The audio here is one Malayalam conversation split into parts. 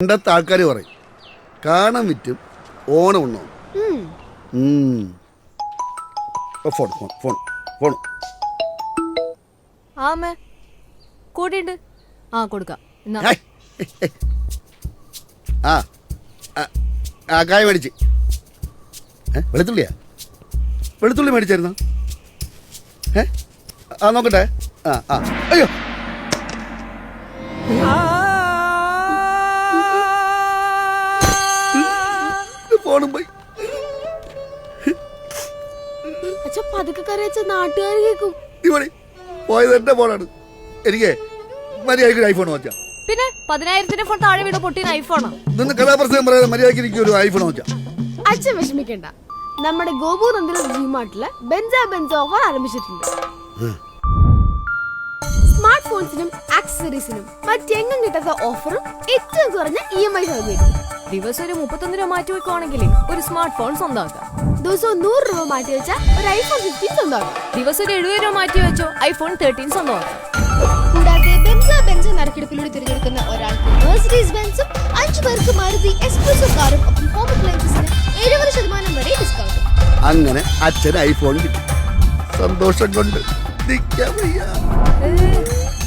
എൻ്റെ ആൾക്കാർ പറയും കാണാൻ വിറ്റും ഓണം ഉണ്ണോ. ഫോൺ ഫോൺ ഫോൺ ഫോൺ ആമേ കൂടിണ്ട് ആ കൊടുക്കാം. ആ ആ കായ മേടിച്ച് വെളുത്തുള്ളിയാ വെളുത്തുള്ളി മേടിച്ചായിരുന്നോ? ആ നോക്കട്ടെ. ആ ആ അയ്യോ ഫോണും പോയി. പതുക്കെ കരയച്ച നാട്ടുകാർ കേൾക്കും. ഇവിടെ പോയത് എന്റെ ഫോണാണ്. എനിക്ക് മര്യാദയ്ക്ക് ഐഫോൺ വെച്ചാ പിന്നെ 10,000 ഫോൺ താഴെ വീട് പൊട്ടിയ ഐഫോണോ? നിന്ന് കഥാപ്രസംഗം പറയാതെ മര്യാദയ്ക്ക് എനിക്ക് ഒരു ഐഫോൺ വെച്ചാ. അച്ഛൻ വിഷമിക്കണ്ട, നമ്മുടെ ഗോപു നന്ദിലെ ജിമാർട്ടില് ബെൻസ് ഓഫർ ആരംഭിച്ചിട്ടുണ്ട്. സ്മാർട്ട് ഫോൺസിനും ആക്സസറീസിനും മറ്റെങ്ങും കിട്ടാത്ത ഓഫറും ഏറ്റവും കുറഞ്ഞ EMI സൗകര്യം. ദിവസം ഒരു 31 രൂപ മാറ്റി വെക്കുവാണെങ്കിൽ ഒരു സ്മാർട്ട് ഫോൺ സ്വന്തമാക്കാം. ദിവസവും 100 രൂപ മാറ്റി വെച്ചാൽ ഒരു iPhone 15 സ്വന്തമാക്കാം. ദിവസം ഒരു 70 രൂപ മാറ്റി വെച്ചോ iPhone 13 സ്വന്തമാക്കാം. കൂടാതെ ബെൻസ് നറുക്കെടുപ്പിലൂടെ തിരഞ്ഞെടുക്കുന്ന ഒരാൾക്ക് മെർസിഡീസ് ബെൻസും 5 പേർക്ക് മാരുതി എക്സ്പ്രസോ കാറും ഒപ്പം ഹോം അപ്ലയൻസസിന് 70% വരെ ഡിസ്കൗണ്ട്. അങ്ങനെ അച്ഛൻ ഐഫോൺ കിട്ടി. സന്തോഷം കൊണ്ട് നിൽക്കാൻ വയ്യ.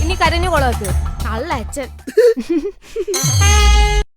ഇനി കരഞ്ഞു കൊളാക്ക് നല്ല അച്ഛൻ.